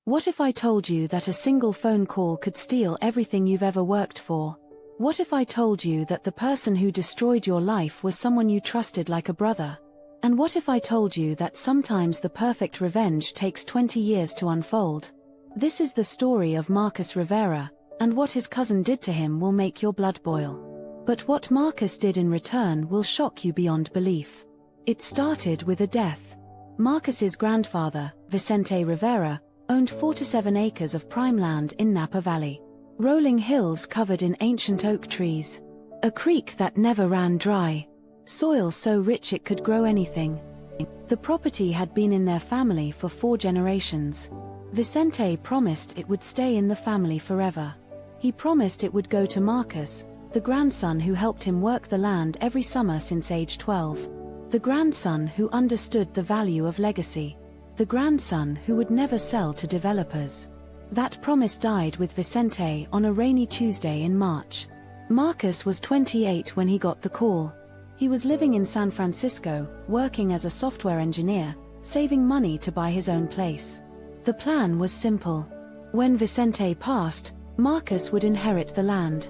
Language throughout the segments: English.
What if I told you that a single phone call could steal everything you've ever worked for? What if I told you that the person who destroyed your life was someone you trusted like a brother? And what if I told you that sometimes the perfect revenge takes 20 years to unfold? This is the story of Marcos Rivera, and what his cousin did to him will make your blood boil. But what Marcos did in return will shock you beyond belief. It started with a death. Marcos's grandfather, Vicente Rivera, owned 47 acres of prime land in Napa Valley. Rolling hills covered in ancient oak trees. A creek that never ran dry. Soil so rich it could grow anything. The property had been in their family for 4 generations. Vicente promised it would stay in the family forever. He promised it would go to Marcos, the grandson who helped him work the land every summer since age 12. The grandson who understood the value of legacy. The grandson who would never sell to developers. That promise died with Vicente on a rainy Tuesday in March. Marcos was 28 when he got the call. He was living in San Francisco, working as a software engineer, saving money to buy his own place. The plan was simple. When Vicente passed, Marcos would inherit the land.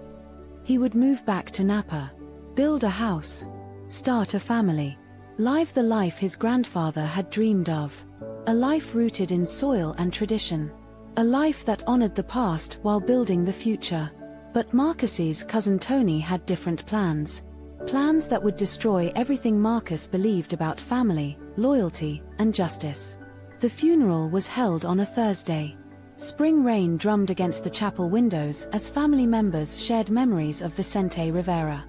He would move back to Napa, build a house, start a family, live the life his grandfather had dreamed of. A life rooted in soil and tradition. A life that honored the past while building the future. But Marcos's cousin Tony had different plans. Plans that would destroy everything Marcos believed about family, loyalty, and justice. The funeral was held on a Thursday. Spring rain drummed against the chapel windows as family members shared memories of Vicente Rivera.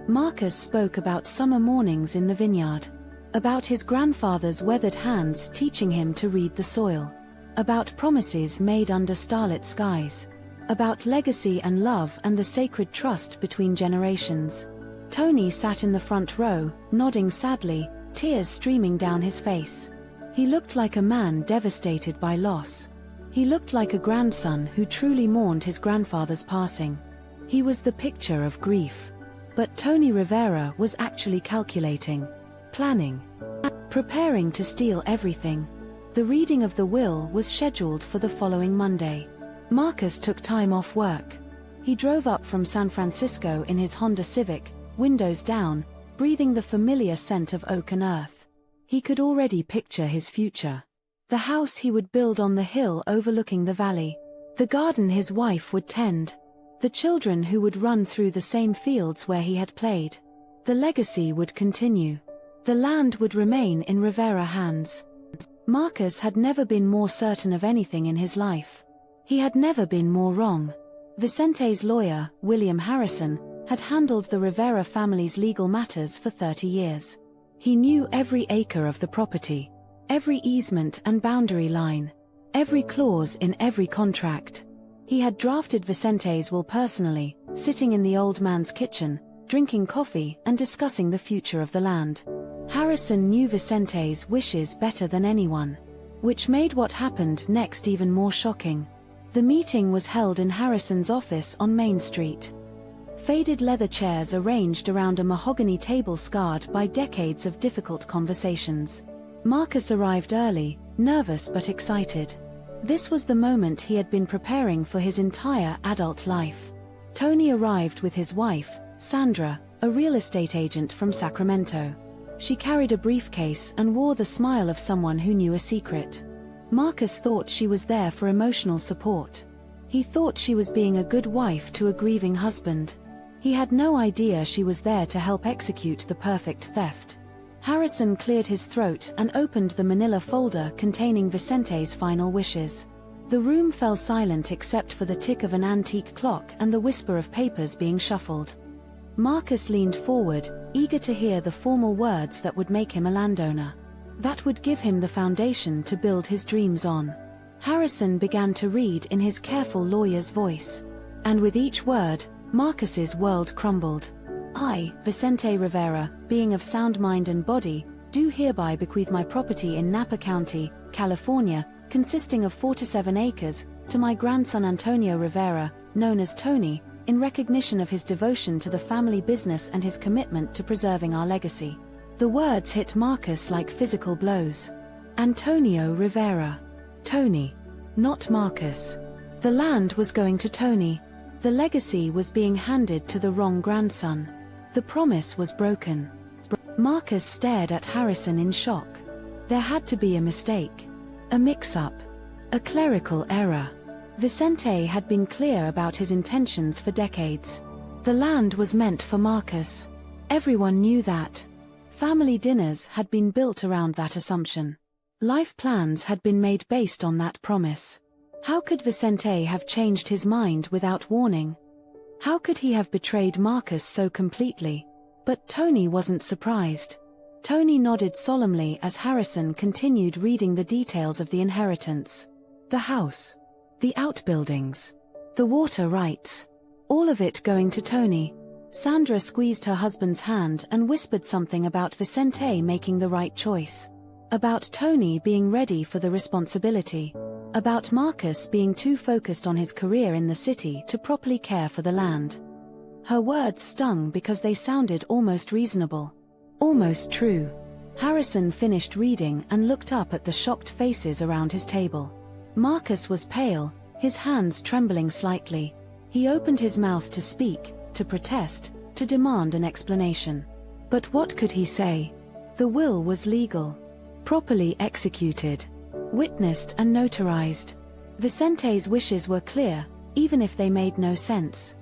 Marcos spoke about summer mornings in the vineyard. About his grandfather's weathered hands teaching him to read the soil. About promises made under starlit skies. About legacy and love and the sacred trust between generations. Tony sat in the front row, nodding sadly, tears streaming down his face. He looked like a man devastated by loss. He looked like a grandson who truly mourned his grandfather's passing. He was the picture of grief. But Tony Rivera was actually calculating, planning, preparing to steal everything. The reading of the will was scheduled for the following Monday. Marcos took time off work. He drove up from San Francisco in his Honda Civic, windows down, breathing the familiar scent of oak and earth. He could already picture his future. The house he would build on the hill overlooking the valley. The garden his wife would tend. The children who would run through the same fields where he had played. The legacy would continue. The land would remain in Rivera hands. Marcos had never been more certain of anything in his life. He had never been more wrong. Vicente's lawyer, William Harrison, had handled the Rivera family's legal matters for 30 years. He knew every acre of the property, every easement and boundary line, every clause in every contract. He had drafted Vicente's will personally, sitting in the old man's kitchen, drinking coffee and discussing the future of the land. Harrison knew Vicente's wishes better than anyone, which made what happened next even more shocking. The meeting was held in Harrison's office on Main Street. Faded leather chairs arranged around a mahogany table scarred by decades of difficult conversations. Marcos arrived early, nervous but excited. This was the moment he had been preparing for his entire adult life. Tony arrived with his wife, Sandra, a real estate agent from Sacramento. She carried a briefcase and wore the smile of someone who knew a secret. Marcos thought she was there for emotional support. He thought she was being a good wife to a grieving husband. He had no idea she was there to help execute the perfect theft. Harrison cleared his throat and opened the manila folder containing Vicente's final wishes. The room fell silent except for the tick of an antique clock and the whisper of papers being shuffled. Marcos leaned forward, eager to hear the formal words that would make him a landowner. That would give him the foundation to build his dreams on. Harrison began to read in his careful lawyer's voice. And with each word, Marcos's world crumbled. I, Vicente Rivera, being of sound mind and body, do hereby bequeath my property in Napa County, California, consisting of 47 acres, to my grandson Antonio Rivera, known as Tony, in recognition of his devotion to the family business and his commitment to preserving our legacy. The words hit Marcos like physical blows. Antonio Rivera. Tony. not Marcus. The land was going to Tony. The legacy was being handed to the wrong grandson. The promise was broken. Marcus stared at Harrison in shock. There had to be a mistake. A mix-up. A clerical error. Vicente had been clear about his intentions for decades. The land was meant for Marcus. Everyone knew that. Family dinners had been built around that assumption. Life plans had been made based on that promise. How could Vicente have changed his mind without warning? How could he have betrayed Marcus so completely? But Tony wasn't surprised. Tony nodded solemnly as Harrison continued reading the details of the inheritance. The house. The outbuildings. The water rights. All of it going to Tony. Sandra squeezed her husband's hand and whispered something about Vicente making the right choice. About Tony being ready for the responsibility. About Marcus being too focused on his career in the city to properly care for the land. Her words stung because they sounded almost reasonable. Almost true. Harrison finished reading and looked up at the shocked faces around his table. Marcus was pale, his hands trembling slightly. He opened his mouth to speak, to protest, to demand an explanation. But what could he say? The will was legal. Properly executed. Witnessed and notarized. Vicente's wishes were clear, even if they made no sense.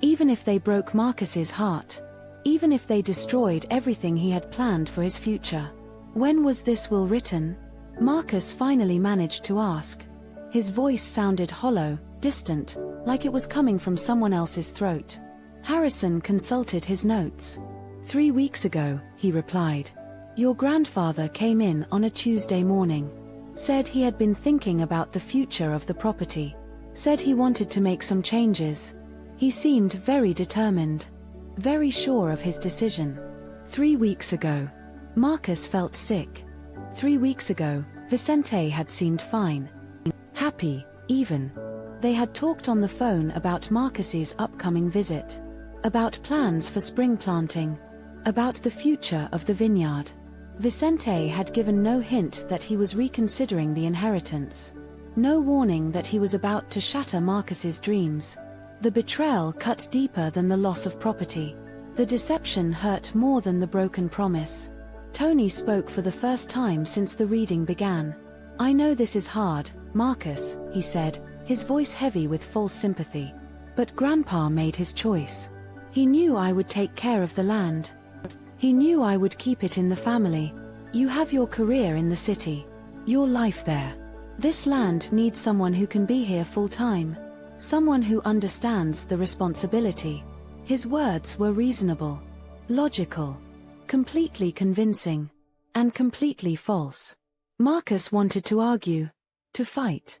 Even if they broke Marcus's heart. Even if they destroyed everything he had planned for his future. When was this will written? Marcus finally managed to ask. His voice sounded hollow, distant, like it was coming from someone else's throat. Harrison consulted his notes. 3 weeks ago, he replied. Your grandfather came in on a Tuesday morning. Said he had been thinking about the future of the property. Said he wanted to make some changes. He seemed very determined. Very sure of his decision. 3 weeks ago. Marcus felt sick. 3 weeks ago, Vicente had seemed fine. Happy, even. They had talked on the phone about Marcus's upcoming visit. About plans for spring planting. About the future of the vineyard. Vicente had given no hint that he was reconsidering the inheritance. No warning that he was about to shatter Marcus's dreams. The betrayal cut deeper than the loss of property. The deception hurt more than the broken promise. Tony spoke for the first time since the reading began. I know this is hard, Marcus, he said, his voice heavy with false sympathy. But Grandpa made his choice. He knew I would take care of the land. He knew I would keep it in the family. You have your career in the city. Your life there. This land needs someone who can be here full-time. Someone who understands the responsibility. His words were reasonable. Logical. Completely convincing. And completely false. Marcus wanted to argue. To fight.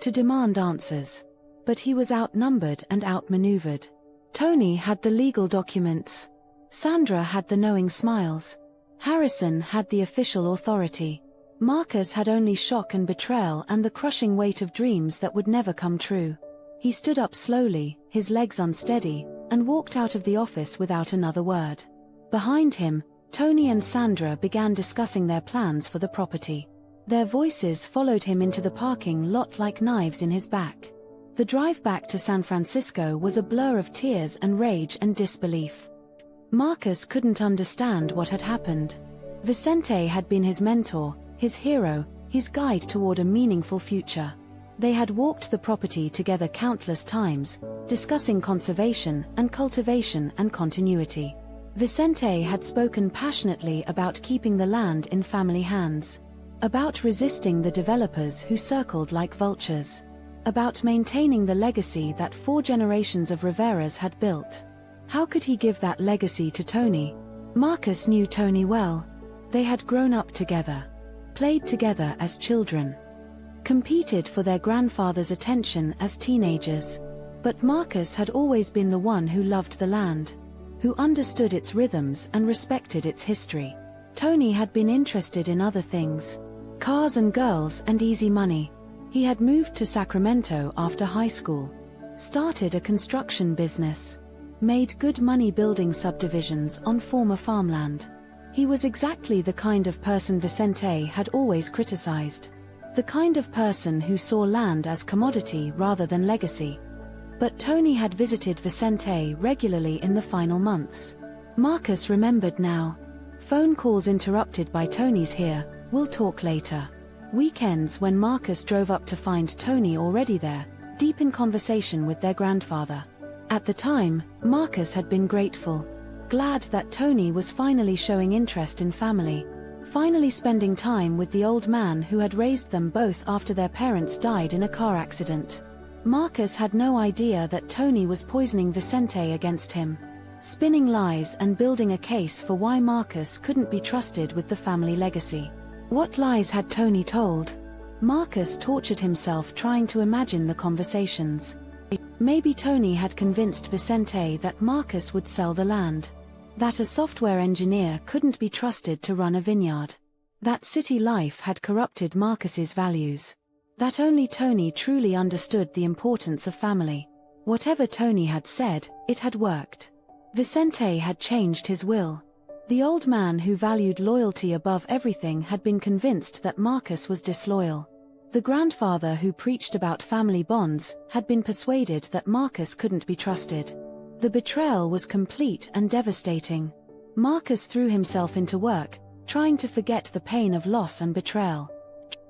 To demand answers. But he was outnumbered and outmaneuvered. Tony had the legal documents. Sandra had the knowing smiles. Harrison had the official authority. Marcus had only shock and betrayal and the crushing weight of dreams that would never come true. He stood up slowly, his legs unsteady, and walked out of the office without another word. Behind him, Tony and Sandra began discussing their plans for the property. Their voices followed him into the parking lot like knives in his back. The drive back to San Francisco was a blur of tears and rage and disbelief. Marcus couldn't understand what had happened. Vicente had been his mentor, his hero, his guide toward a meaningful future. They had walked the property together countless times, discussing conservation and cultivation and continuity. Vicente had spoken passionately about keeping the land in family hands. About resisting the developers who circled like vultures. About maintaining the legacy that 4 generations of Riveras had built. How could he give that legacy to Tony? Marcus knew Tony well. They had grown up together. Played together as children. Competed for their grandfather's attention as teenagers. But Marcus had always been the one who loved the land. Who understood its rhythms and respected its history. Tony had been interested in other things. Cars and girls and easy money. He had moved to Sacramento after high school. Started a construction business. Made good money building subdivisions on former farmland. He was exactly the kind of person Vicente had always criticized. The kind of person who saw land as commodity rather than legacy. But Tony had visited Vicente regularly in the final months. Marcus remembered now. Phone calls interrupted by Tony's here, we'll talk later. Weekends when Marcus drove up to find Tony already there, deep in conversation with their grandfather. At the time, Marcus had been grateful. Glad that Tony was finally showing interest in family. Finally spending time with the old man who had raised them both after their parents died in a car accident. Marcus had no idea that Tony was poisoning Vicente against him. Spinning lies and building a case for why Marcus couldn't be trusted with the family legacy. What lies had Tony told? Marcus tortured himself trying to imagine the conversations. Maybe Tony had convinced Vicente that Marcus would sell the land. That a software engineer couldn't be trusted to run a vineyard. That city life had corrupted Marcus's values. That only Tony truly understood the importance of family. Whatever Tony had said, it had worked. Vicente had changed his will. The old man who valued loyalty above everything had been convinced that Marcus was disloyal. The grandfather who preached about family bonds had been persuaded that Marcus couldn't be trusted. The betrayal was complete and devastating. Marcus threw himself into work, trying to forget the pain of loss and betrayal.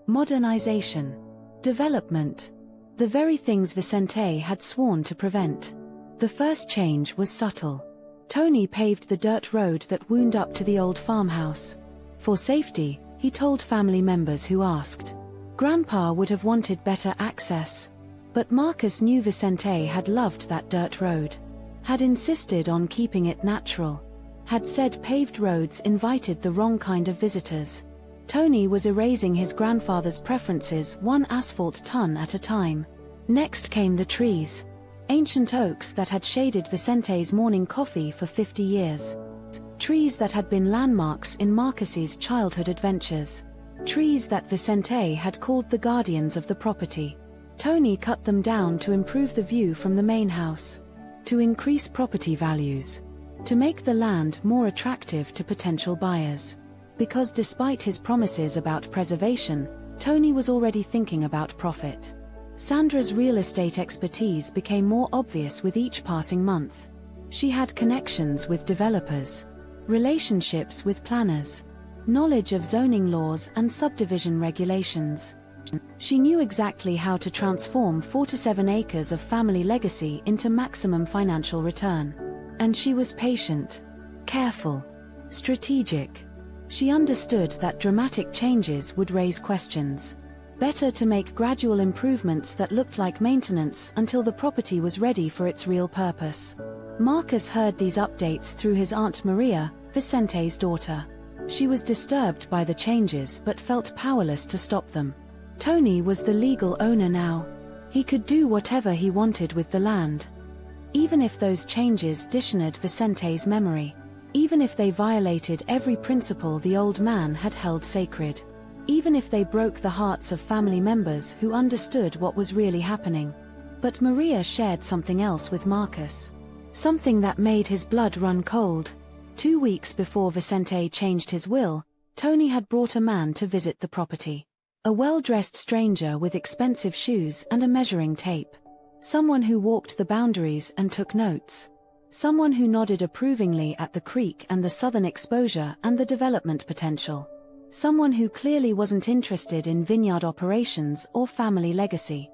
Modernization. Development. The very things Vicente had sworn to prevent. The first change was subtle. Tony paved the dirt road that wound up to the old farmhouse. For safety, he told family members who asked. Grandpa would have wanted better access. But Marcus knew Vicente had loved that dirt road. Had insisted on keeping it natural. Had said paved roads invited the wrong kind of visitors. Tony was erasing his grandfather's preferences one asphalt ton at a time. Next came the trees. Ancient oaks that had shaded Vicente's morning coffee for 50 years. Trees that had been landmarks in Marcus's childhood adventures. Trees that Vicente had called the guardians of the property. Tony cut them down to improve the view from the main house. To increase property values. To make the land more attractive to potential buyers. Because despite his promises about preservation, Tony was already thinking about profit. Sandra's real estate expertise became more obvious with each passing month. She had connections with developers, relationships with planners, knowledge of zoning laws and subdivision regulations. She knew exactly how to transform 4 to 7 acres of family legacy into maximum financial return. And she was patient, careful, strategic. She understood that dramatic changes would raise questions. Better to make gradual improvements that looked like maintenance until the property was ready for its real purpose. Marcus heard these updates through his Aunt Maria, Vicente's daughter. She was disturbed by the changes but felt powerless to stop them. Tony was the legal owner now. He could do whatever he wanted with the land. Even if those changes dishonored Vicente's memory. Even if they violated every principle the old man had held sacred. Even if they broke the hearts of family members who understood what was really happening. But Maria shared something else with Marcus. Something that made his blood run cold. 2 weeks before Vicente changed his will, Tony had brought a man to visit the property. A well-dressed stranger with expensive shoes and a measuring tape. Someone who walked the boundaries and took notes. Someone who nodded approvingly at the creek and the southern exposure and the development potential. Someone who clearly wasn't interested in vineyard operations or family legacy.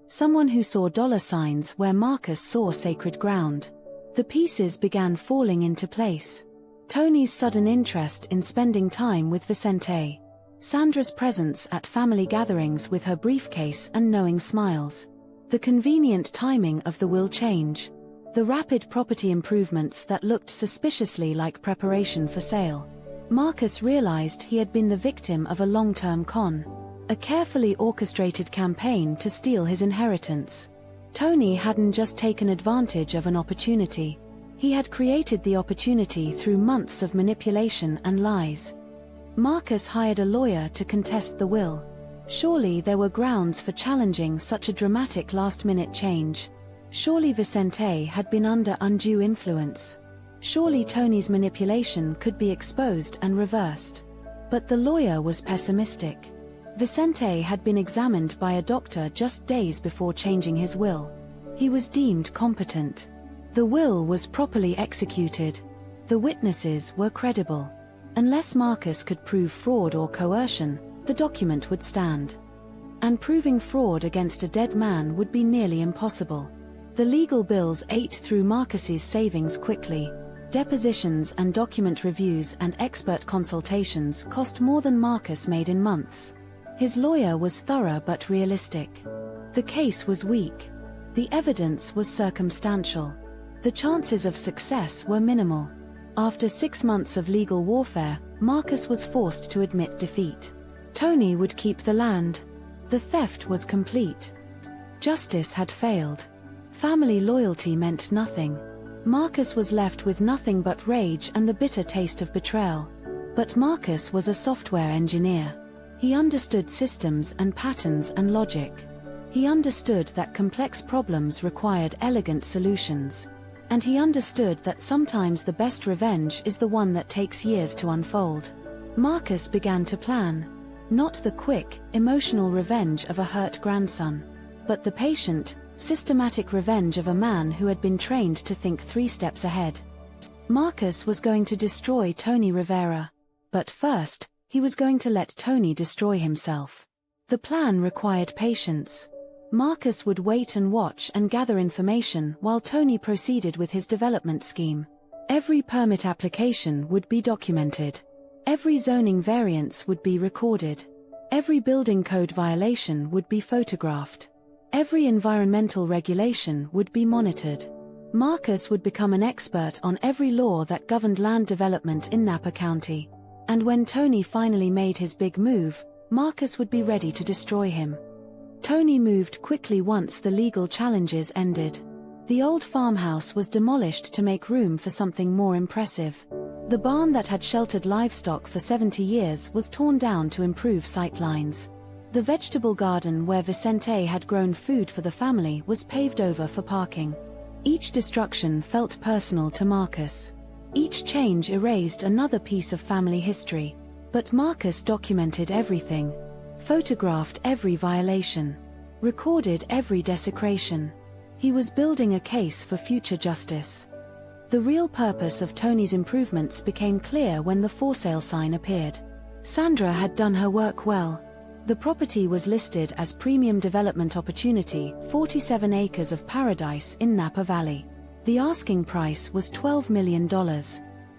Someone who saw dollar signs where Marcus saw sacred ground. The pieces began falling into place. Tony's sudden interest in spending time with Vicente. Sandra's presence at family gatherings with her briefcase and knowing smiles. The convenient timing of the will change. The rapid property improvements that looked suspiciously like preparation for sale. Marcus realized he had been the victim of a long-term con. A carefully orchestrated campaign to steal his inheritance. Tony hadn't just taken advantage of an opportunity. He had created the opportunity through months of manipulation and lies. Marcus hired a lawyer to contest the will. Surely there were grounds for challenging such a dramatic last-minute change. Surely Vicente had been under undue influence. Surely Tony's manipulation could be exposed and reversed. But the lawyer was pessimistic. Vicente had been examined by a doctor just days before changing his will. He was deemed competent. The will was properly executed. The witnesses were credible. Unless Marcus could prove fraud or coercion, the document would stand. And proving fraud against a dead man would be nearly impossible. The legal bills ate through Marcus's savings quickly. Depositions and document reviews and expert consultations cost more than Marcus made in months. His lawyer was thorough but realistic. The case was weak. The evidence was circumstantial. The chances of success were minimal. After 6 months of legal warfare, Marcus was forced to admit defeat. Tony would keep the land. The theft was complete. Justice had failed. Family loyalty meant nothing. Marcus was left with nothing but rage and the bitter taste of betrayal. But Marcus was a software engineer. He understood systems and patterns and logic. He understood that complex problems required elegant solutions. And he understood that sometimes the best revenge is the one that takes years to unfold. Marcus began to plan. Not the quick, emotional revenge of a hurt grandson, but the patient, systematic revenge of a man who had been trained to think 3 steps ahead. Marcus was going to destroy Tony Rivera. But first, he was going to let Tony destroy himself. The plan required patience. Marcus would wait and watch and gather information while Tony proceeded with his development scheme. Every permit application would be documented. Every zoning variance would be recorded. Every building code violation would be photographed. Every environmental regulation would be monitored. Marcus would become an expert on every law that governed land development in Napa County. And when Tony finally made his big move, Marcus would be ready to destroy him. Tony moved quickly once the legal challenges ended. The old farmhouse was demolished to make room for something more impressive. The barn that had sheltered livestock for 70 years was torn down to improve sightlines. The vegetable garden where Vicente had grown food for the family was paved over for parking. Each destruction felt personal to Marcus. Each change erased another piece of family history. But Marcus documented everything. Photographed every violation. Recorded every desecration. He was building a case for future justice. The real purpose of Tony's improvements became clear when the for sale sign appeared. Sandra had done her work well. The property was listed as premium development opportunity, 47 acres of paradise in Napa Valley. The asking price was $12 million.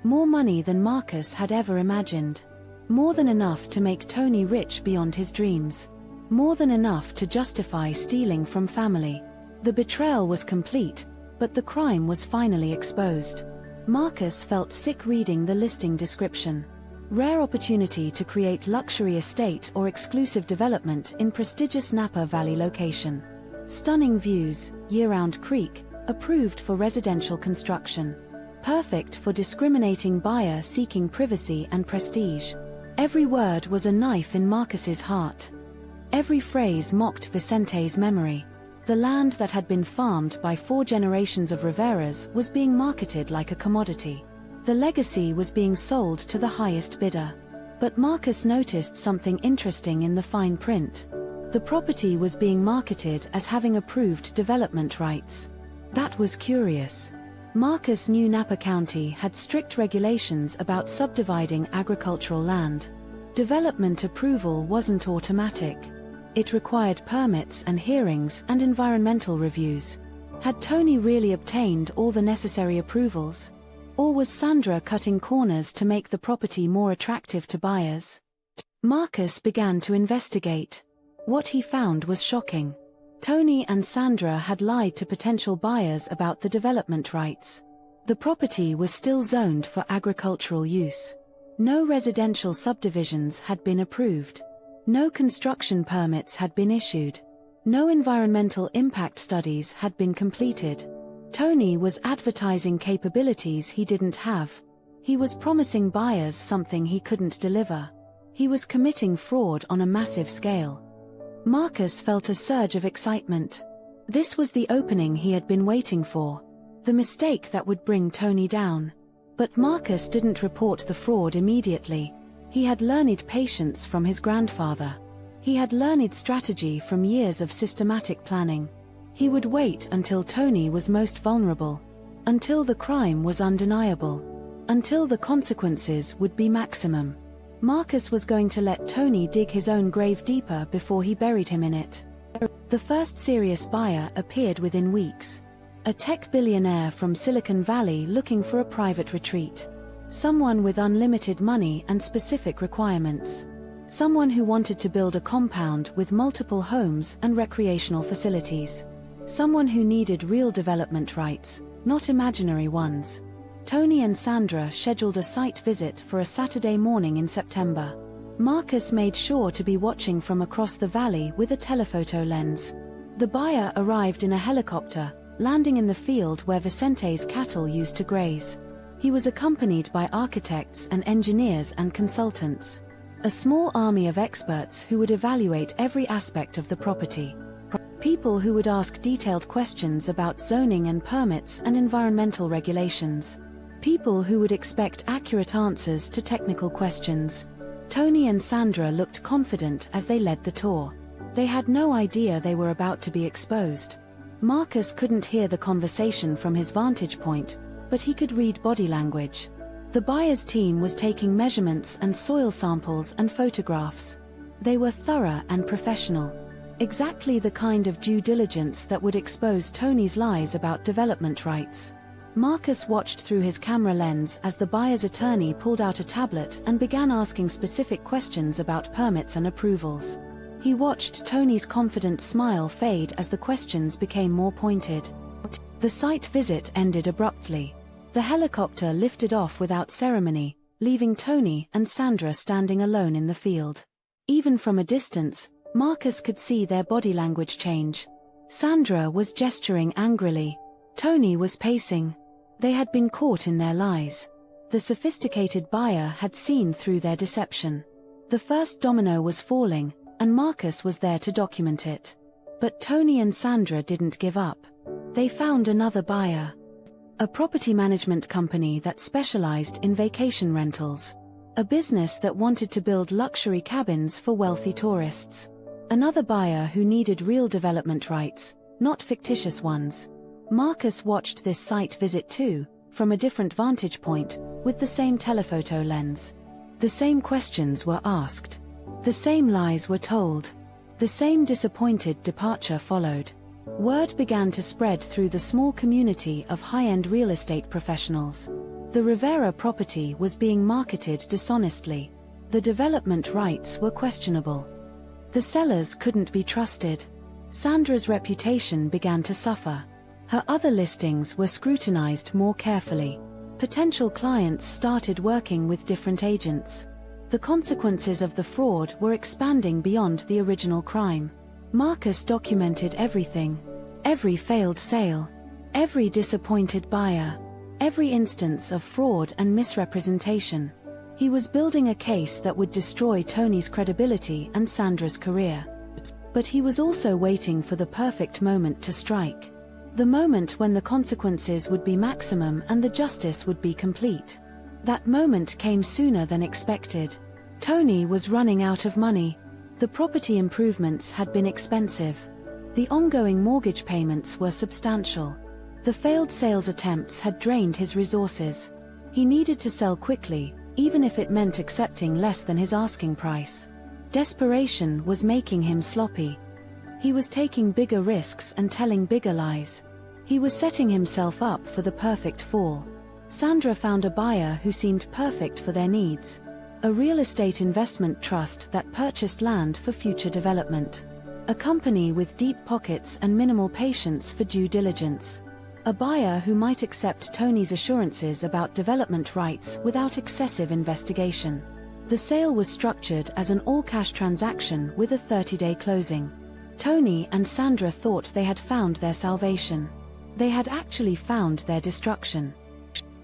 More money than Marcus had ever imagined. More than enough to make Tony rich beyond his dreams. More than enough to justify stealing from family. The betrayal was complete, but the crime was finally exposed. Marcus felt sick reading the listing description. Rare opportunity to create luxury estate or exclusive development in prestigious Napa Valley location. Stunning views, year-round creek, approved for residential construction. Perfect for discriminating buyer seeking privacy and prestige. Every word was a knife in Marcus's heart. Every phrase mocked Vicente's memory. The land that had been farmed by 4 generations of Riveras was being marketed like a commodity. The legacy was being sold to the highest bidder. But Marcus noticed something interesting in the fine print. The property was being marketed as having approved development rights. That was curious. Marcus knew Napa County had strict regulations about subdividing agricultural land. Development approval wasn't automatic. It required permits and hearings and environmental reviews. Had Tony really obtained all the necessary approvals? Or was Sandra cutting corners to make the property more attractive to buyers? Marcus began to investigate. What he found was shocking. Tony and Sandra had lied to potential buyers about the development rights. The property was still zoned for agricultural use. No residential subdivisions had been approved. No construction permits had been issued. No environmental impact studies had been completed. Tony was advertising capabilities he didn't have. He was promising buyers something he couldn't deliver. He was committing fraud on a massive scale. Marcus felt a surge of excitement. This was the opening he had been waiting for. The mistake that would bring Tony down. But Marcus didn't report the fraud immediately. He had learned patience from his grandfather. He had learned strategy from years of systematic planning. He would wait until Tony was most vulnerable, until the crime was undeniable, until the consequences would be maximum. Marcus was going to let Tony dig his own grave deeper before he buried him in it. The first serious buyer appeared within weeks. A tech billionaire from Silicon Valley looking for a private retreat. Someone with unlimited money and specific requirements. Someone who wanted to build a compound with multiple homes and recreational facilities. Someone who needed real development rights, not imaginary ones. Tony and Sandra scheduled a site visit for a Saturday morning in September. Marcus made sure to be watching from across the valley with a telephoto lens. The buyer arrived in a helicopter, landing in the field where Vicente's cattle used to graze. He was accompanied by architects and engineers and consultants. A small army of experts who would evaluate every aspect of the property. People who would ask detailed questions about zoning and permits and environmental regulations. People who would expect accurate answers to technical questions. Tony and Sandra looked confident as they led the tour. They had no idea they were about to be exposed. Marcus couldn't hear the conversation from his vantage point, but he could read body language. The buyer's team was taking measurements and soil samples and photographs. They were thorough and professional. Exactly the kind of due diligence that would expose Tony's lies about development rights. Marcus watched through his camera lens as the buyer's attorney pulled out a tablet and began asking specific questions about permits and approvals. He watched Tony's confident smile fade as the questions became more pointed. The site visit ended abruptly. The helicopter lifted off without ceremony, leaving Tony and Sandra standing alone in the field. Even from a distance, Marcus could see their body language change. Sandra was gesturing angrily. Tony was pacing. They had been caught in their lies. The sophisticated buyer had seen through their deception. The first domino was falling, and Marcus was there to document it. But Tony and Sandra didn't give up. They found another buyer. A property management company that specialized in vacation rentals. A business that wanted to build luxury cabins for wealthy tourists. Another buyer who needed real development rights, not fictitious ones. Marcus watched this site visit too, from a different vantage point, with the same telephoto lens. The same questions were asked. The same lies were told. The same disappointed departure followed. Word began to spread through the small community of high-end real estate professionals. The Rivera property was being marketed dishonestly. The development rights were questionable. The sellers couldn't be trusted. Sandra's reputation began to suffer. Her other listings were scrutinized more carefully. Potential clients started working with different agents. The consequences of the fraud were expanding beyond the original crime. Marcus documented everything. Every failed sale. Every disappointed buyer. Every instance of fraud and misrepresentation. He was building a case that would destroy Tony's credibility and Sandra's career. But he was also waiting for the perfect moment to strike. The moment when the consequences would be maximum and the justice would be complete. That moment came sooner than expected. Tony was running out of money. The property improvements had been expensive. The ongoing mortgage payments were substantial. The failed sales attempts had drained his resources. He needed to sell quickly, even if it meant accepting less than his asking price. Desperation was making him sloppy. He was taking bigger risks and telling bigger lies. He was setting himself up for the perfect fall. Sandra found a buyer who seemed perfect for their needs. A real estate investment trust that purchased land for future development. A company with deep pockets and minimal patience for due diligence. A buyer who might accept Tony's assurances about development rights without excessive investigation. The sale was structured as an all-cash transaction with a 30-day closing. Tony and Sandra thought they had found their salvation. They had actually found their destruction.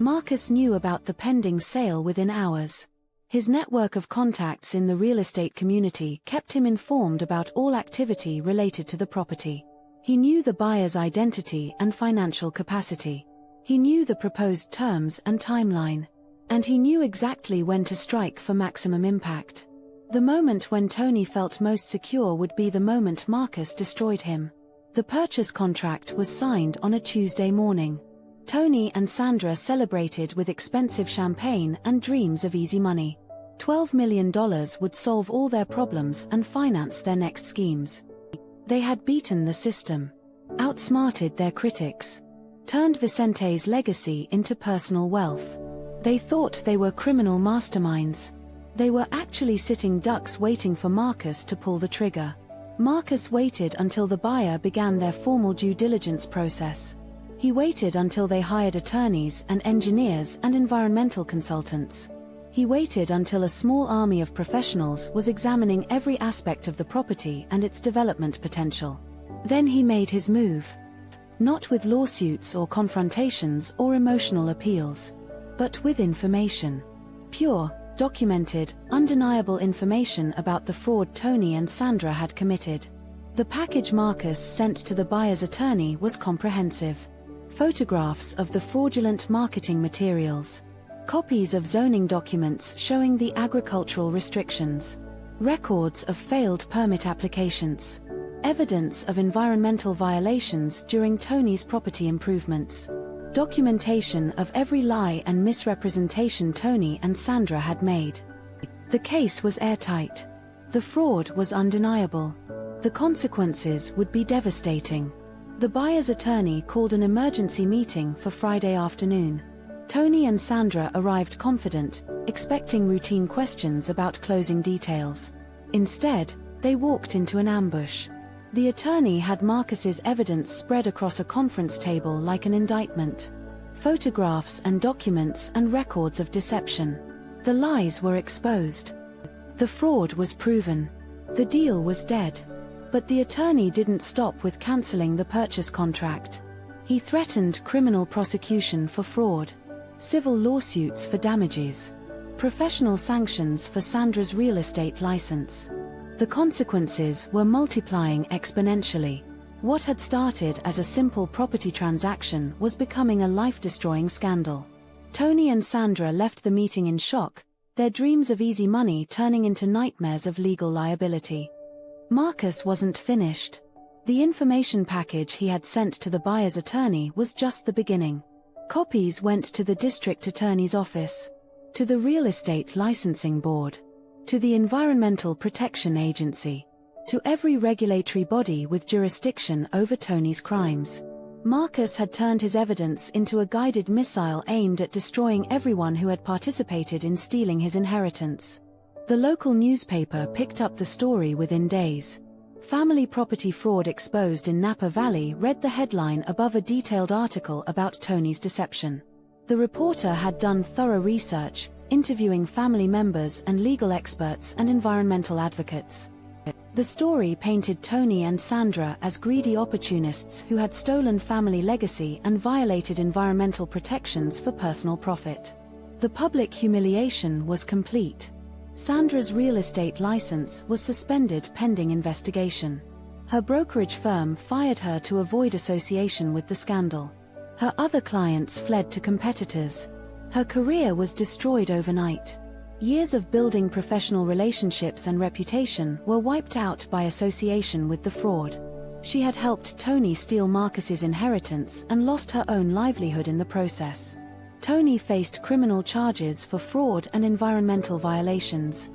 Marcus knew about the pending sale within hours. His network of contacts in the real estate community kept him informed about all activity related to the property. He knew the buyer's identity and financial capacity. He knew the proposed terms and timeline. And he knew exactly when to strike for maximum impact. The moment when Tony felt most secure would be the moment Marcus destroyed him. The purchase contract was signed on a Tuesday morning. Tony and Sandra celebrated with expensive champagne and dreams of easy money. $12 million would solve all their problems and finance their next schemes. They had beaten the system, outsmarted their critics, turned Vicente's legacy into personal wealth. They thought they were criminal masterminds. They were actually sitting ducks waiting for Marcus to pull the trigger. Marcus waited until the buyer began their formal due diligence process. He waited until they hired attorneys and engineers and environmental consultants. He waited until a small army of professionals was examining every aspect of the property and its development potential. Then he made his move. Not with lawsuits or confrontations or emotional appeals, but with information. Pure, documented, undeniable information about the fraud Tony and Sandra had committed. The package Marcus sent to the buyer's attorney was comprehensive. Photographs of the fraudulent marketing materials. Copies of zoning documents showing the agricultural restrictions. Records of failed permit applications. Evidence of environmental violations during Tony's property improvements. Documentation of every lie and misrepresentation Tony and Sandra had made. The case was airtight. The fraud was undeniable. The consequences would be devastating. The buyer's attorney called an emergency meeting for Friday afternoon. Tony and Sandra arrived confident, expecting routine questions about closing details. Instead, they walked into an ambush. The attorney had Marcus's evidence spread across a conference table like an indictment. Photographs and documents and records of deception. The lies were exposed. The fraud was proven. The deal was dead. But the attorney didn't stop with canceling the purchase contract. He threatened criminal prosecution for fraud, civil lawsuits for damages, professional sanctions for Sandra's real estate license. The consequences were multiplying exponentially. What had started as a simple property transaction was becoming a life-destroying scandal. Tony and Sandra left the meeting in shock, their dreams of easy money turning into nightmares of legal liability. Marcus wasn't finished. The information package he had sent to the buyer's attorney was just the beginning. Copies went to the district attorney's office, to the real estate licensing board, to the Environmental Protection Agency, to every regulatory body with jurisdiction over Tony's crimes. Marcus had turned his evidence into a guided missile aimed at destroying everyone who had participated in stealing his inheritance. The local newspaper picked up the story within days. Family property fraud exposed in Napa Valley read the headline above a detailed article about Tony's deception. The reporter had done thorough research, interviewing family members and legal experts and environmental advocates. The story painted Tony and Sandra as greedy opportunists who had stolen family legacy and violated environmental protections for personal profit. The public humiliation was complete. Sandra's real estate license was suspended pending investigation. Her brokerage firm fired her to avoid association with the scandal. Her other clients fled to competitors. Her career was destroyed overnight. Years of building professional relationships and reputation were wiped out by association with the fraud. She had helped Tony steal Marcus's inheritance and lost her own livelihood in the process. Tony faced criminal charges for fraud and environmental violations.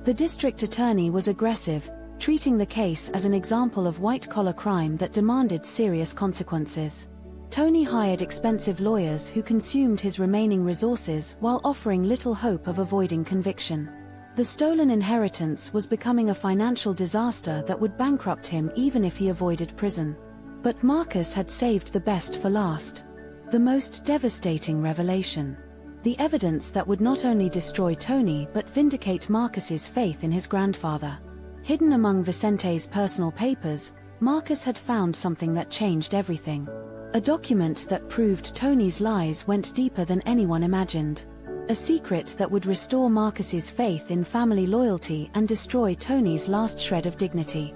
The district attorney was aggressive, treating the case as an example of white-collar crime that demanded serious consequences. Tony hired expensive lawyers who consumed his remaining resources while offering little hope of avoiding conviction. The stolen inheritance was becoming a financial disaster that would bankrupt him even if he avoided prison. But Marcus had saved the best for last. The most devastating revelation. The evidence that would not only destroy Tony but vindicate Marcus's faith in his grandfather. Hidden among Vicente's personal papers, Marcus had found something that changed everything. A document that proved Tony's lies went deeper than anyone imagined. A secret that would restore Marcus's faith in family loyalty and destroy Tony's last shred of dignity.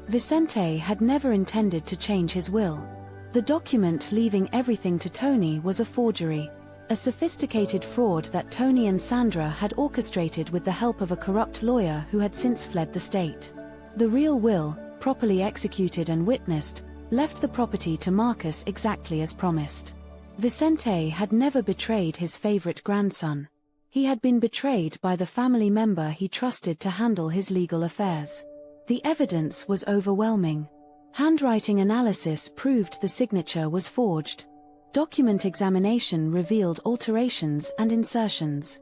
Vicente had never intended to change his will. The document leaving everything to Tony was a forgery. a sophisticated fraud that Tony and Sandra had orchestrated with the help of a corrupt lawyer who had since fled the state. The real will, properly executed and witnessed, left the property to Marcus exactly as promised. Vicente had never betrayed his favorite grandson. He had been betrayed by the family member he trusted to handle his legal affairs. The evidence was overwhelming. Handwriting analysis proved the signature was forged. Document examination revealed alterations and insertions.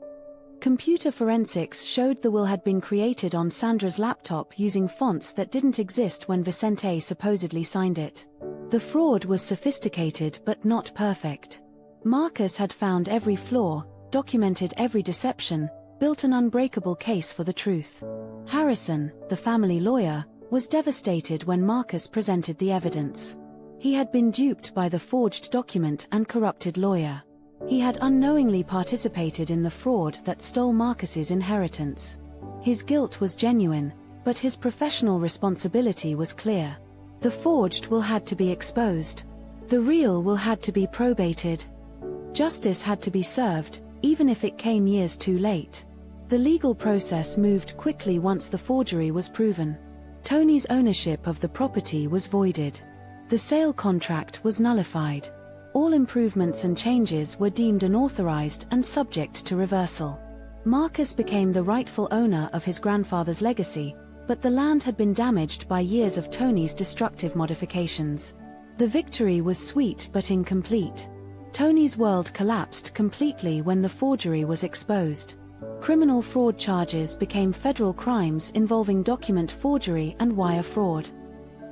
Computer forensics showed the will had been created on Sandra's laptop using fonts that didn't exist when Vicente supposedly signed it. The fraud was sophisticated but not perfect. Marcus had found every flaw, documented every deception, built an unbreakable case for the truth. Harrison, the family lawyer, was devastated when Marcus presented the evidence. He had been duped by the forged document and corrupted lawyer. He had unknowingly participated in the fraud that stole Marcus's inheritance. His guilt was genuine, but his professional responsibility was clear. The forged will had to be exposed. The real will had to be probated. Justice had to be served, even if it came years too late. The legal process moved quickly once the forgery was proven. Tony's ownership of the property was voided. The sale contract was nullified. All improvements and changes were deemed unauthorized and subject to reversal. Marcus became the rightful owner of his grandfather's legacy, but the land had been damaged by years of Tony's destructive modifications. The victory was sweet but incomplete. Tony's world collapsed completely when the forgery was exposed. Criminal fraud charges became federal crimes involving document forgery and wire fraud.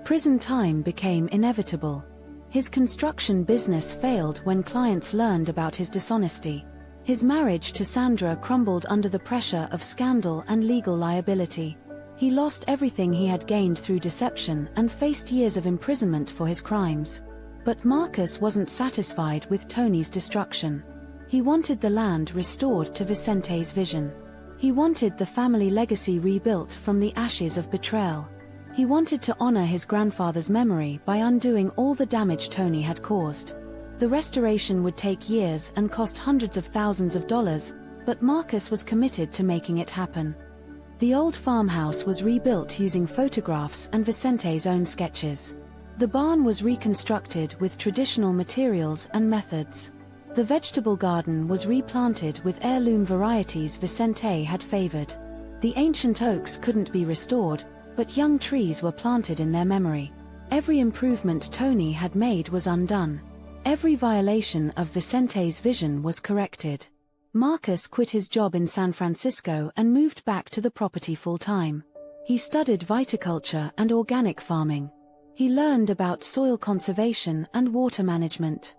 Prison time became inevitable. His construction business failed when clients learned about his dishonesty. His marriage to Sandra crumbled under the pressure of scandal and legal liability. He lost everything he had gained through deception and faced years of imprisonment for his crimes. But Marcus wasn't satisfied with Tony's destruction. He wanted the land restored to Vicente's vision. He wanted the family legacy rebuilt from the ashes of betrayal. He wanted to honor his grandfather's memory by undoing all the damage Tony had caused. The restoration would take years and cost hundreds of thousands of dollars, but Marcus was committed to making it happen. The old farmhouse was rebuilt using photographs and Vicente's own sketches. The barn was reconstructed with traditional materials and methods. The vegetable garden was replanted with heirloom varieties Vicente had favored. The ancient oaks couldn't be restored, but young trees were planted in their memory. Every improvement Tony had made was undone. Every violation of Vicente's vision was corrected. Marcus quit his job in San Francisco and moved back to the property full-time. He studied viticulture and organic farming. He learned about soil conservation and water management.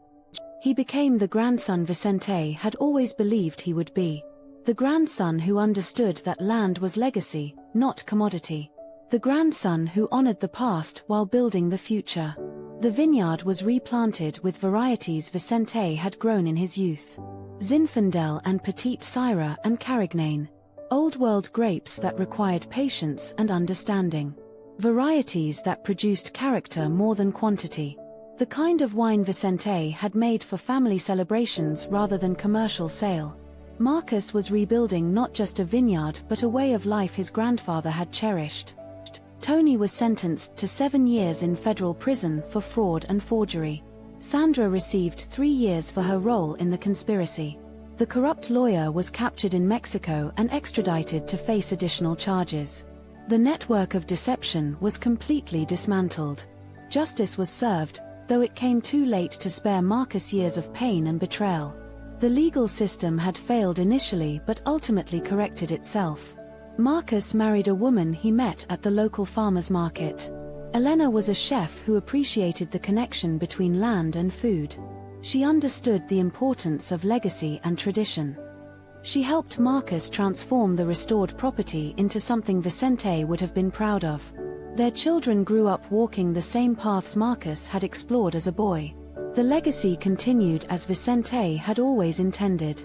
He became the grandson Vicente had always believed he would be. The grandson who understood that land was legacy, not commodity. The grandson who honored the past while building the future. The vineyard was replanted with varieties Vicente had grown in his youth. Zinfandel and Petite Syrah and Carignan. Old world grapes that required patience and understanding. Varieties that produced character more than quantity. The kind of wine Vicente had made for family celebrations rather than commercial sale. Marcus was rebuilding not just a vineyard but a way of life his grandfather had cherished. Tony was sentenced to 7 years in federal prison for fraud and forgery. Sandra received 3 years for her role in the conspiracy. The corrupt lawyer was captured in Mexico and extradited to face additional charges. The network of deception was completely dismantled. Justice was served, though it came too late to spare Marcus years of pain and betrayal. The legal system had failed initially but ultimately corrected itself. Marcus married a woman he met at the local farmers market. Elena was a chef who appreciated the connection between land and food. She understood the importance of legacy and tradition. She helped Marcus transform the restored property into something Vicente would have been proud of. Their children grew up walking the same paths Marcus had explored as a boy. The legacy continued as Vicente had always intended.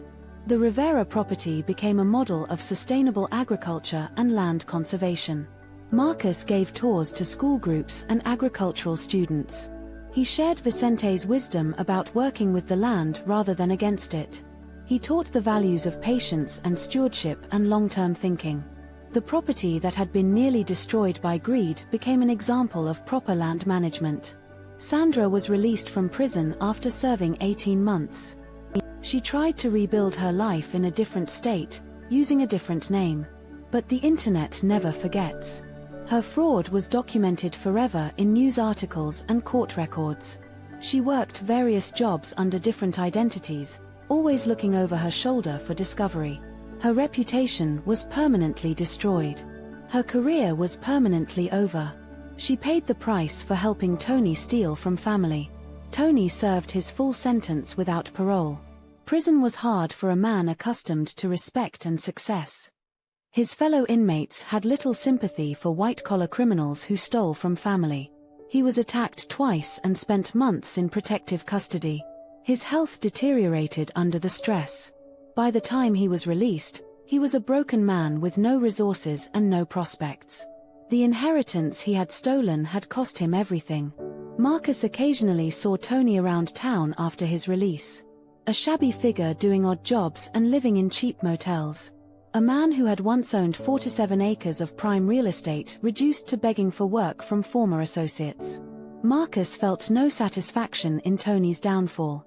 The Rivera property became a model of sustainable agriculture and land conservation. Marcus gave tours to school groups and agricultural students. He shared Vicente's wisdom about working with the land rather than against it. He taught the values of patience and stewardship and long-term thinking. The property that had been nearly destroyed by greed became an example of proper land management. Sandra was released from prison after serving 18 months. She tried to rebuild her life in a different state, using a different name. But the internet never forgets. Her fraud was documented forever in news articles and court records. She worked various jobs under different identities, always looking over her shoulder for discovery. Her reputation was permanently destroyed. Her career was permanently over. She paid the price for helping Tony steal from family. Tony served his full sentence without parole. Prison was hard for a man accustomed to respect and success. His fellow inmates had little sympathy for white-collar criminals who stole from family. He was attacked twice and spent months in protective custody. His health deteriorated under the stress. By the time he was released, he was a broken man with no resources and no prospects. The inheritance he had stolen had cost him everything. Marcus occasionally saw Tony around town after his release. A shabby figure doing odd jobs and living in cheap motels. A man who had once owned 4 to 7 acres of prime real estate reduced to begging for work from former associates. Marcus felt no satisfaction in Tony's downfall.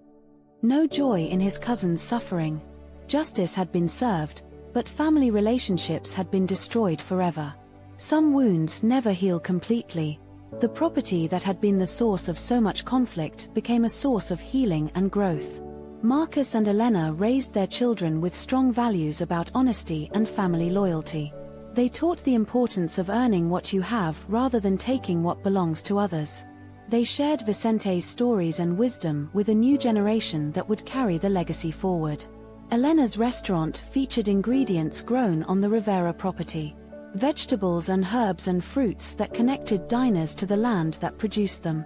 No joy in his cousin's suffering. Justice had been served, but family relationships had been destroyed forever. Some wounds never heal completely. The property that had been the source of so much conflict became a source of healing and growth. Marcus and Elena raised their children with strong values about honesty and family loyalty. They taught the importance of earning what you have rather than taking what belongs to others. They shared Vicente's stories and wisdom with a new generation that would carry the legacy forward. Elena's restaurant featured ingredients grown on the Rivera property. Vegetables and herbs and fruits that connected diners to the land that produced them.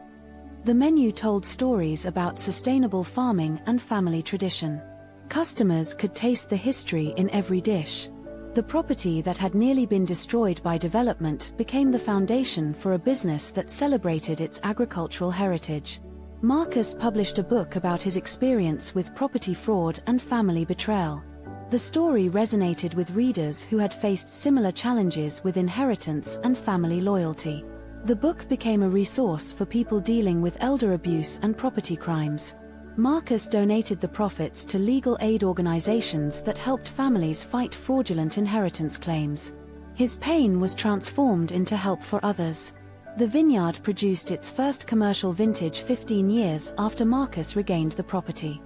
The menu told stories about sustainable farming and family tradition. Customers could taste the history in every dish. The property that had nearly been destroyed by development became the foundation for a business that celebrated its agricultural heritage. Marcus published a book about his experience with property fraud and family betrayal. The story resonated with readers who had faced similar challenges with inheritance and family loyalty. The book became a resource for people dealing with elder abuse and property crimes. Marcus donated the profits to legal aid organizations that helped families fight fraudulent inheritance claims. His pain was transformed into help for others. The vineyard produced its first commercial vintage 15 years after Marcus regained the property.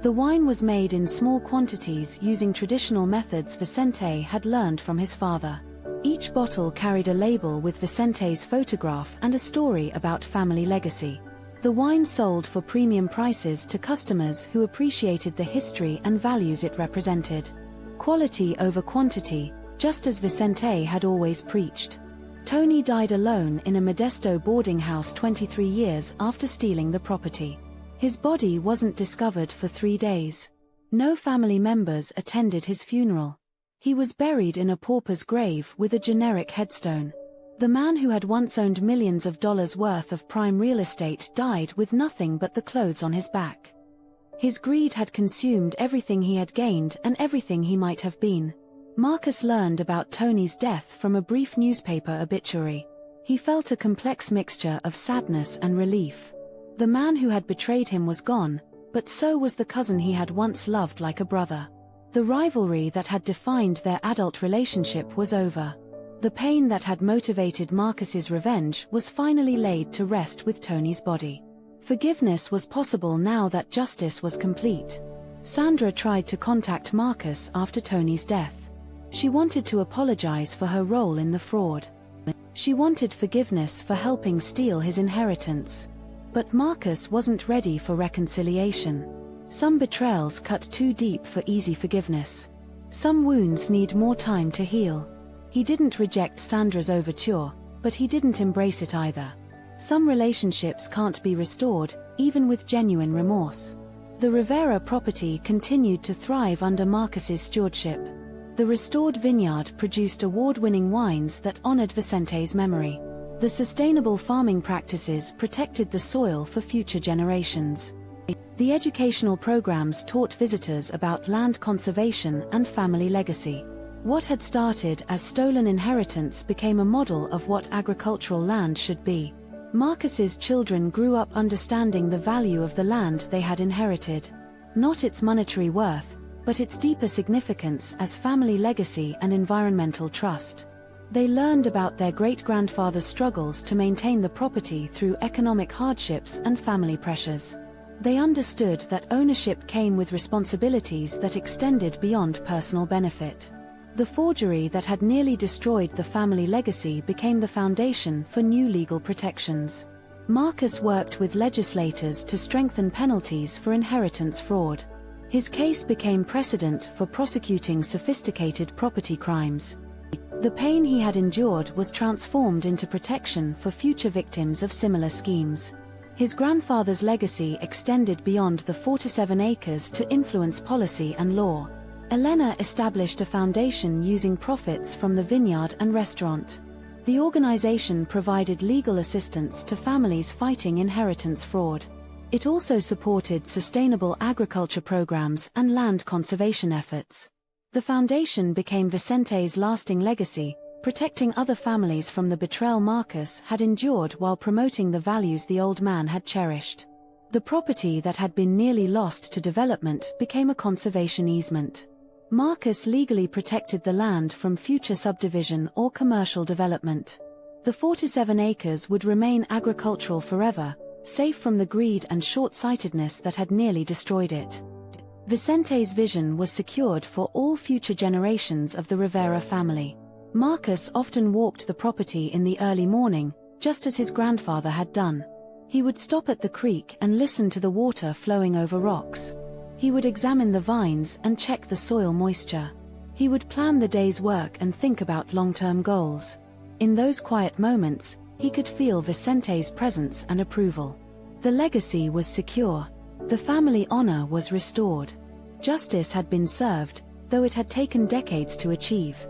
The wine was made in small quantities using traditional methods Vicente had learned from his father. Each bottle carried a label with Vicente's photograph and a story about family legacy. The wine sold for premium prices to customers who appreciated the history and values it represented. Quality over quantity, just as Vicente had always preached. Tony died alone in a Modesto boarding house 23 years after stealing the property. His body wasn't discovered for 3 days. No family members attended his funeral. He was buried in a pauper's grave with a generic headstone. The man who had once owned millions of dollars worth of prime real estate died with nothing but the clothes on his back. His greed had consumed everything he had gained and everything he might have been. Marcus learned about Tony's death from a brief newspaper obituary. He felt a complex mixture of sadness and relief. The man who had betrayed him was gone, but so was the cousin he had once loved like a brother. The rivalry that had defined their adult relationship was over. The pain that had motivated Marcus's revenge was finally laid to rest with Tony's body. Forgiveness was possible now that justice was complete. Sandra tried to contact Marcus after Tony's death. She wanted to apologize for her role in the fraud. She wanted forgiveness for helping steal his inheritance. But Marcus wasn't ready for reconciliation. Some betrayals cut too deep for easy forgiveness. Some wounds need more time to heal. He didn't reject Sandra's overture, but he didn't embrace it either. Some relationships can't be restored, even with genuine remorse. The Rivera property continued to thrive under Marcus's stewardship. The restored vineyard produced award-winning wines that honored Vicente's memory. The sustainable farming practices protected the soil for future generations. The educational programs taught visitors about land conservation and family legacy. What had started as stolen inheritance became a model of what agricultural land should be. Marcus's children grew up understanding the value of the land they had inherited. Not its monetary worth, but its deeper significance as family legacy and environmental trust. They learned about their great-grandfather's struggles to maintain the property through economic hardships and family pressures. They understood that ownership came with responsibilities that extended beyond personal benefit. The forgery that had nearly destroyed the family legacy became the foundation for new legal protections. Marcus worked with legislators to strengthen penalties for inheritance fraud. His case became precedent for prosecuting sophisticated property crimes. The pain he had endured was transformed into protection for future victims of similar schemes. His grandfather's legacy extended beyond the 47 acres to influence policy and law. Elena established a foundation using profits from the vineyard and restaurant. The organization provided legal assistance to families fighting inheritance fraud. It also supported sustainable agriculture programs and land conservation efforts. The foundation became Vicente's lasting legacy, protecting other families from the betrayal Marcus had endured while promoting the values the old man had cherished. The property that had been nearly lost to development became a conservation easement. Marcus legally protected the land from future subdivision or commercial development. The 47 acres would remain agricultural forever, safe from the greed and short-sightedness that had nearly destroyed it. Vicente's vision was secured for all future generations of the Rivera family. Marcus often walked the property in the early morning, just as his grandfather had done. He would stop at the creek and listen to the water flowing over rocks. He would examine the vines and check the soil moisture. He would plan the day's work and think about long-term goals. In those quiet moments, he could feel Vicente's presence and approval. The legacy was secure. The family honor was restored. Justice had been served, though it had taken decades to achieve.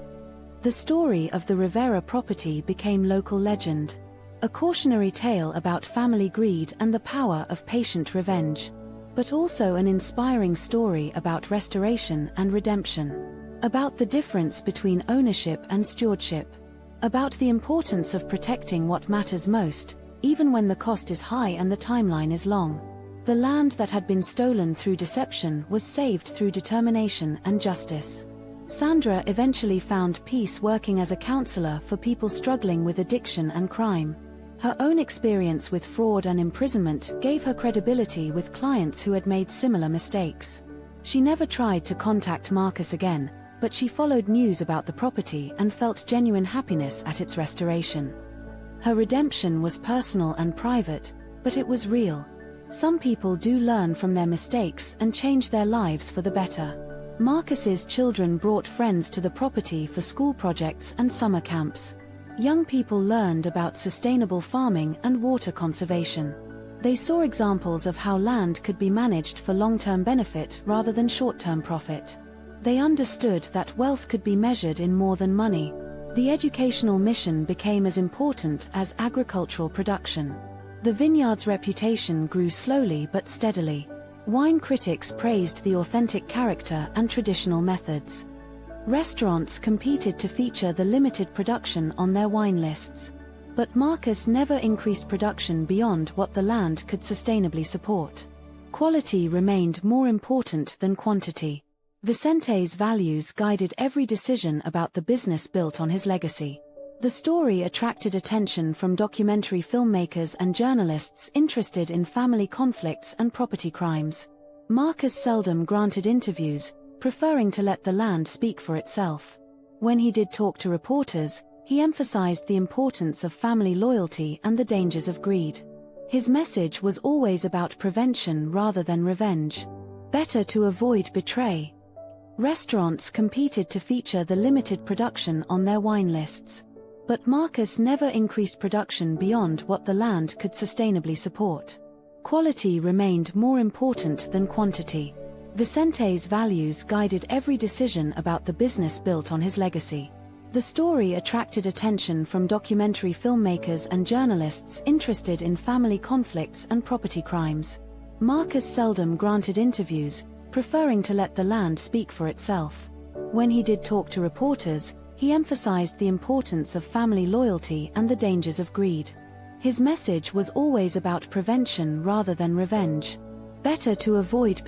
The story of the Rivera property became local legend, a cautionary tale about family greed and the power of patient revenge, but also an inspiring story about restoration and redemption, about the difference between ownership and stewardship, about the importance of protecting what matters most, even when the cost is high and the timeline is long. The land that had been stolen through deception was saved through determination and justice. Sandra eventually found peace working as a counselor for people struggling with addiction and crime. Her own experience with fraud and imprisonment gave her credibility with clients who had made similar mistakes. She never tried to contact Marcus again, but she followed news about the property and felt genuine happiness at its restoration. Her redemption was personal and private, but it was real. Some people do learn from their mistakes and change their lives for the better. Marcus's children brought friends to the property for school projects and summer camps. Young people learned about sustainable farming and water conservation. They saw examples of how land could be managed for long-term benefit rather than short-term profit. They understood that wealth could be measured in more than money. The educational mission became as important as agricultural production. The vineyard's reputation grew slowly but steadily. Wine critics praised the authentic character and traditional methods. Restaurants competed to feature the limited production on their wine lists. But Marcus never increased production beyond what the land could sustainably support. Quality remained more important than quantity. Vicente's values guided every decision about the business built on his legacy. The story attracted attention from documentary filmmakers and journalists interested in family conflicts and property crimes. Marcus seldom granted interviews, preferring to let the land speak for itself. When he did talk to reporters, he emphasized the importance of family loyalty and the dangers of greed. His message was always about prevention rather than revenge. Better to avoid betray. Restaurants competed to feature the limited production on their wine lists. But Marcus never increased production beyond what the land could sustainably support. Quality remained more important than quantity. Vicente's values guided every decision about the business built on his legacy. The story attracted attention from documentary filmmakers and journalists interested in family conflicts and property crimes. Marcus seldom granted interviews, preferring to let the land speak for itself. When he did talk to reporters, he emphasized the importance of family loyalty and the dangers of greed. His message was always about prevention rather than revenge. Better to avoid